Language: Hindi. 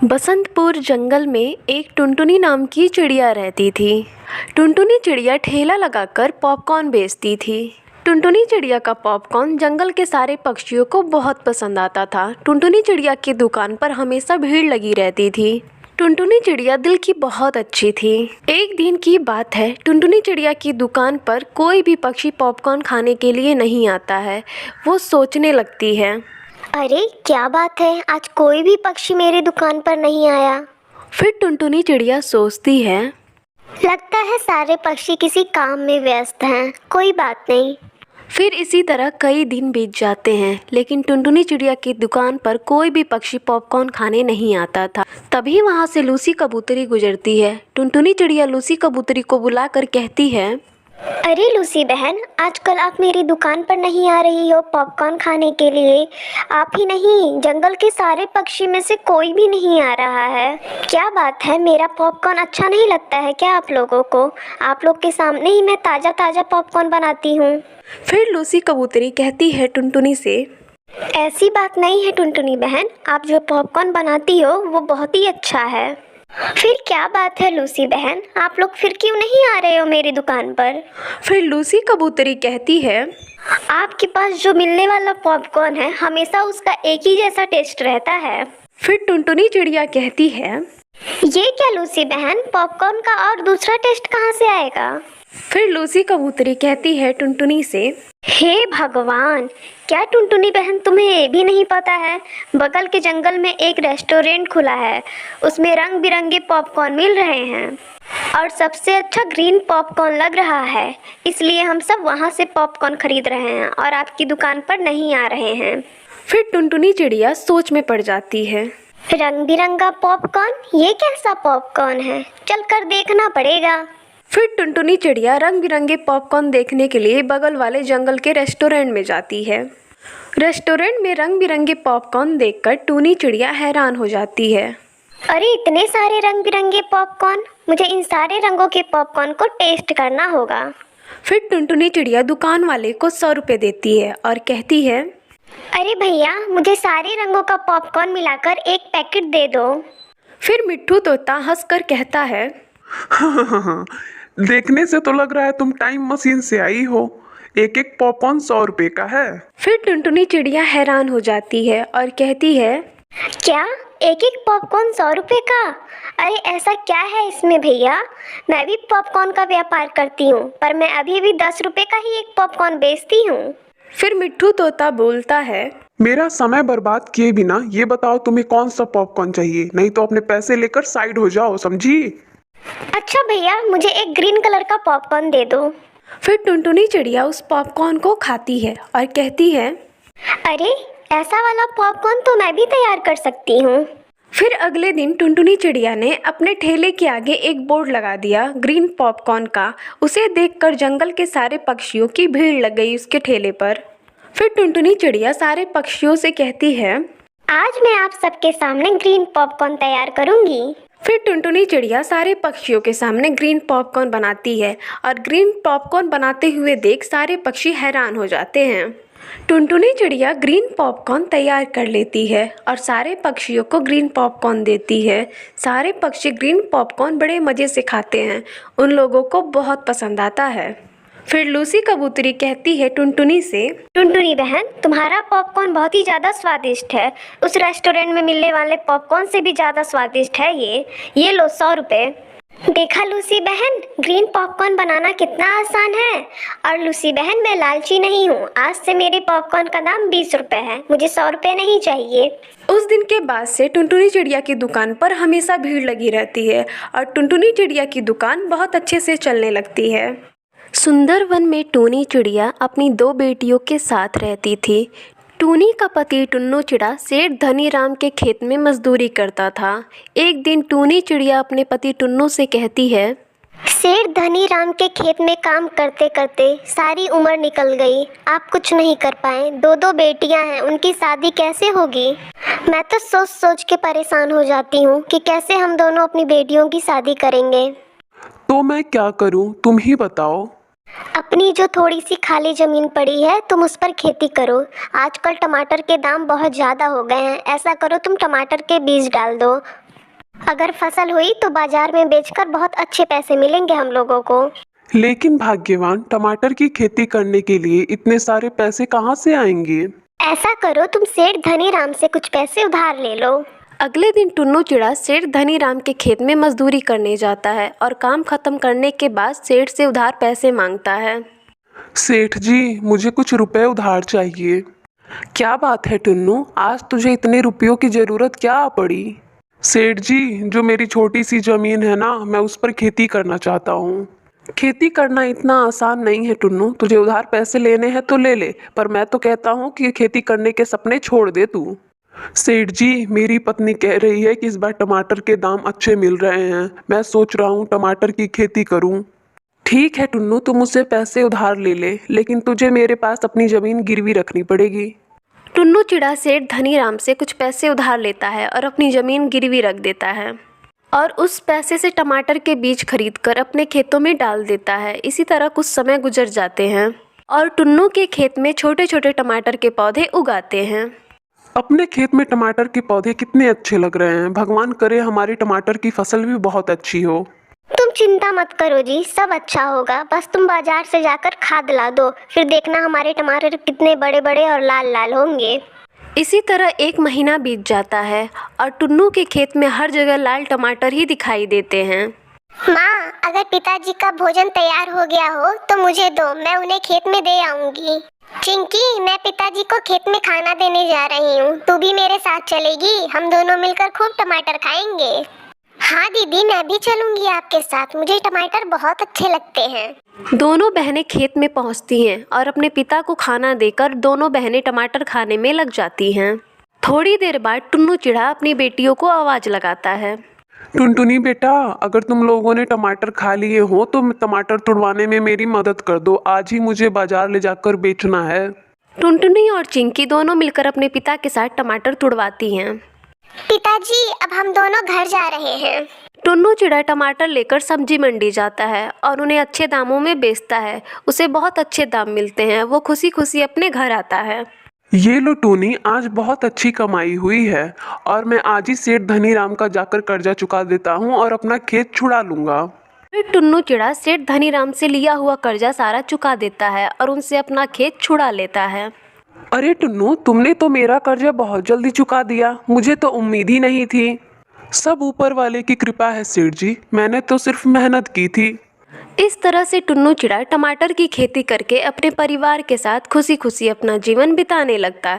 बसंतपुर जंगल में एक टुनटुनी नाम की चिड़िया रहती थी। टुनटुनी चिड़िया ठेला लगाकर पॉपकॉर्न बेचती थी। टुनटुनी चिड़िया का पॉपकॉर्न जंगल के सारे पक्षियों को बहुत पसंद आता था। टुनटुनी चिड़िया की दुकान पर हमेशा भीड़ लगी रहती थी। टुनटुनी चिड़िया दिल की बहुत अच्छी थी। एक दिन की बात है, टुनटुनी चिड़िया की दुकान पर कोई भी पक्षी पॉपकॉर्न खाने के लिए नहीं आता है। वो सोचने लगती है, अरे क्या बात है, आज कोई भी पक्षी मेरी दुकान पर नहीं आया। फिर टुनटुनी चिड़िया सोचती है, लगता है सारे पक्षी किसी काम में व्यस्त हैं। कोई बात नहीं। फिर इसी तरह कई दिन बीत जाते हैं, लेकिन टुनटुनी चिड़िया की दुकान पर कोई भी पक्षी पॉपकॉर्न खाने नहीं आता था। तभी वहाँ से लूसी कबूतरी गुजरती है। टुनटुनी चिड़िया लूसी कबूतरी को बुलाकर कहती है, अरे लूसी बहन, आजकल आप मेरी दुकान पर नहीं आ रही हो पॉपकॉर्न खाने के लिए। आप ही नहीं, जंगल के सारे पक्षी में से कोई भी नहीं आ रहा है। क्या बात है, मेरा पॉपकॉर्न अच्छा नहीं लगता है क्या आप लोगों को? आप लोग के सामने ही मैं ताज़ा ताज़ा पॉपकॉर्न बनाती हूँ। फिर लूसी कबूतरी कहती है टुनटुनी से, ऐसी बात नहीं है टुनटुनी बहन, आप जो पॉपकॉर्न बनाती हो वो बहुत ही अच्छा है। फिर क्या बात है लूसी बहन, आप लोग फिर क्यों नहीं आ रहे हो मेरी दुकान पर? फिर लूसी कबूतरी कहती है, आपके पास जो मिलने वाला पॉपकॉर्न है हमेशा उसका एक ही जैसा टेस्ट रहता है। फिर टुनटुनी चिड़िया कहती है, ये क्या लूसी बहन, पॉपकॉर्न का और दूसरा टेस्ट कहाँ से आएगा? फिर लूसी कबूतरी कहती है टुनटुनी से, हे भगवान, क्या टुनटुनी बहन तुम्हें ये भी नहीं पता है? बगल के जंगल में एक रेस्टोरेंट खुला है, उसमें रंग बिरंगे पॉपकॉर्न मिल रहे हैं और सबसे अच्छा ग्रीन पॉपकॉर्न लग रहा है। इसलिए हम सब वहाँ से पॉपकॉर्न खरीद रहे हैं और आपकी दुकान पर नहीं आ रहे हैं। फिर टुनटुनी चिड़िया सोच में पड़ जाती है। रंग बिरंगा पॉपकॉर्न, ये कैसा पॉपकॉर्न है? चल कर देखना पड़ेगा। फिर टुनटुनी चिड़िया रंग बिरंगे पॉपकॉर्न देखने के लिए बगल वाले जंगल के रेस्टोरेंट में जाती है। रेस्टोरेंट में रंग बिरंगे पॉपकॉर्न देखकर टूनी चिड़िया हैरान हो जाती है। अरे इतने सारे रंग बिरंगे पॉपकॉर्न, मुझे इन सारे रंगों के पॉपकॉर्न को टेस्ट करना होगा। फिर टुनटुनी चिड़िया दुकान वाले को 100 रुपये देती है और कहती है, अरे भैया, मुझे सारे रंगों का पॉपकॉर्न मिलाकर एक पैकेट दे दो। फिर मिट्ठू तोता हंसकर कहता है, देखने से तो लग रहा है तुम टाइम मशीन से आई हो। एक एक पॉपकॉर्न 100 रुपए का है। फिर टुनटुनी चिड़िया हैरान हो जाती है और कहती है, क्या एक एक पॉपकॉर्न 100 रुपए का? अरे ऐसा क्या है इसमें भैया? मैं भी पॉपकॉर्न का व्यापार करती हूँ, पर मैं अभी भी 10 रुपए का ही एक पॉपकॉर्न बेचती हूँ। फिर मिट्ठू तोता बोलता है, मेरा समय बर्बाद किए बिना ये बताओ तुम्हें कौन सा पॉपकॉर्न चाहिए, नहीं तो अपने पैसे लेकर साइड हो जाओ, समझी? अच्छा भैया, मुझे एक ग्रीन कलर का पॉपकॉर्न दे दो। फिर टुनटुनी चिड़िया उस पॉपकॉर्न को खाती है और कहती है, अरे ऐसा वाला पॉपकॉर्न तो मैं भी तैयार कर सकती हूँ। फिर अगले दिन टुनटुनी चिड़िया ने अपने ठेले के आगे एक बोर्ड लगा दिया ग्रीन पॉपकॉर्न का। उसे देखकर जंगल के सारे पक्षियों की भीड़ लग गई उसके ठेले पर। फिर टुनटुनी चिड़िया सारे पक्षियों से कहती है, आज मैं आप सबके सामने ग्रीन पॉपकॉर्न तैयार करूँगी। फिर टुनटुनी चिड़िया सारे पक्षियों के सामने ग्रीन पॉपकॉर्न बनाती है और ग्रीन पॉपकॉर्न बनाते हुए देख सारे पक्षी हैरान हो जाते हैं। टुनटुनी चिड़िया ग्रीन पॉपकॉर्न तैयार कर लेती है और सारे पक्षियों को ग्रीन पॉपकॉर्न देती है। सारे पक्षी ग्रीन पॉपकॉर्न बड़े मज़े से खाते हैं। उन लोगों को बहुत पसंद आता है। फिर लूसी कबूतरी कहती है टुनटुनी से, टुनटुनी बहन, तुम्हारा पॉपकॉर्न बहुत ही ज़्यादा स्वादिष्ट है। उस रेस्टोरेंट में मिलने वाले पॉपकॉर्न से भी ज़्यादा स्वादिष्ट है ये लो 100 रुपये। देखा लूसी बहन, ग्रीन पॉपकॉर्न बनाना कितना आसान है। और लूसी बहन, मैं लालची नहीं हूँ। आज से मेरे पॉपकॉर्न का दाम 20 रुपये है, मुझे 100 रुपये नहीं चाहिए। उस दिन के बाद से टुनटुनी चिड़िया की दुकान पर हमेशा भीड़ लगी रहती है और टुनटुनी चिड़िया की दुकान बहुत अच्छे से चलने लगती है। सुंदर वन में टूनी चिड़िया अपनी 2 बेटियों के साथ रहती थी। टूनी का पति टुन्नू चिड़ा सेठ धनीराम के खेत में मजदूरी करता था। एक दिन टूनी चिड़िया अपने पति टुन्नू से कहती है, सेठ धनीराम के खेत में काम करते करते सारी उम्र निकल गई। आप कुछ नहीं कर पाए। 2 बेटियां हैं, उनकी शादी कैसे होगी? मैं तो सोच सोच के परेशान हो जाती हूँ कि कैसे हम दोनों अपनी बेटियों की शादी करेंगे। तो मैं क्या करूं, तुम ही बताओ। अपनी जो थोड़ी सी खाली ज़मीन पड़ी है तुम उस पर खेती करो। आजकल टमाटर के दाम बहुत ज़्यादा हो गए हैं। ऐसा करो, तुम टमाटर के बीज डाल दो, अगर फसल हुई तो बाजार में बेचकर बहुत अच्छे पैसे मिलेंगे हम लोगों को। लेकिन भाग्यवान, टमाटर की खेती करने के लिए इतने सारे पैसे कहाँ से आएंगे? ऐसा करो, तुम सेठ धनीराम से कुछ पैसे उधार ले लो। अगले दिन टुन्नू चिड़ा सेठ धनीराम के खेत में मजदूरी करने जाता है और काम खत्म करने के बाद सेठ से उधार पैसे मांगता है। सेठ जी, मुझे कुछ रुपए उधार चाहिए। क्या बात है टुन्नू, आज तुझे इतने रुपयों की जरूरत क्या आ पड़ी? सेठ जी, जो मेरी छोटी सी जमीन है ना, मैं उस पर खेती करना चाहता हूँ। खेती करना इतना आसान नहीं है टुन्नू, तुझे उधार पैसे लेने हैं तो ले ले, पर मैं तो कहता हूँ कि खेती करने के सपने छोड़ दे तू। सेठ जी, मेरी पत्नी कह रही है कि इस बार टमाटर के दाम अच्छे मिल रहे हैं, मैं सोच रहा हूँ टमाटर की खेती करूँ। ठीक है टुन्नू, तुम मुझसे पैसे उधार ले ले, लेकिन तुझे मेरे पास अपनी जमीन गिरवी रखनी पड़ेगी। टुन्नू चिड़ा सेठ धनीराम से कुछ पैसे उधार लेता है और अपनी जमीन गिरवी रख देता है और उस पैसे से टमाटर के बीज खरीदकर अपने खेतों में डाल देता है। इसी तरह कुछ समय गुजर जाते हैं और टुन्नू के खेत में छोटे छोटे टमाटर के पौधे उगाते हैं। अपने खेत में टमाटर के पौधे कितने अच्छे लग रहे हैं, भगवान करे हमारी टमाटर की फसल भी बहुत अच्छी हो। तुम चिंता मत करो जी, सब अच्छा होगा। बस तुम बाजार से जाकर खाद ला दो, फिर देखना हमारे टमाटर कितने बड़े बड़े और लाल लाल होंगे। इसी तरह 1 महीना बीत जाता है और टुन्नू के खेत में हर जगह लाल टमाटर ही दिखाई देते हैं। माँ, अगर पिताजी का भोजन तैयार हो गया हो तो मुझे दो, मैं उन्हें खेत में दे आऊंगी। चिंकी, मैं पिताजी को खेत में खाना देने जा रही हूँ, तू भी मेरे साथ चलेगी? हम दोनों मिलकर खूब टमाटर खाएंगे। हाँ दीदी, मैं भी चलूंगी आपके साथ, मुझे टमाटर बहुत अच्छे लगते हैं। दोनों बहनें खेत में पहुंचती हैं और अपने पिता को खाना देकर दोनों बहनें टमाटर खाने में लग जाती हैं। थोड़ी देर बाद टुन्नू चिड़ा अपनी बेटियों को आवाज लगाता है। टुनटुनी बेटा, अगर तुम लोगों ने टमाटर खा लिए हो तो टमाटर तुड़वाने में मेरी मदद कर दो, आज ही मुझे बाजार ले जाकर बेचना है। टुनटुनी और चिंकी दोनों मिलकर अपने पिता के साथ टमाटर तुड़वाती हैं। पिताजी, अब हम दोनों घर जा रहे हैं। टुन्नू चिड़ा टमाटर लेकर सब्जी मंडी जाता है और उन्हें अच्छे दामों में बेचता है। उसे बहुत अच्छे दाम मिलते हैं, वो खुशी खुशी अपने घर आता है। ये लो टूनी, आज बहुत अच्छी कमाई हुई है और मैं आज ही सेठ धनीराम का जाकर कर्जा चुका देता हूँ और अपना खेत छुड़ा लूंगा। फिर टुन्नू चिड़ा सेठ धनीराम से लिया हुआ कर्जा सारा चुका देता है और उनसे अपना खेत छुड़ा लेता है। अरे टुन्नू, तुमने तो मेरा कर्जा बहुत जल्दी चुका दिया, मुझे तो उम्मीद ही नहीं थी। सब ऊपर वाले की कृपा है सेठ जी, मैंने तो सिर्फ मेहनत की थी। इस तरह से टुन्नू चिड़ा टमाटर की खेती करके अपने परिवार के साथ खुशी खुशी अपना जीवन बिताने लगता है।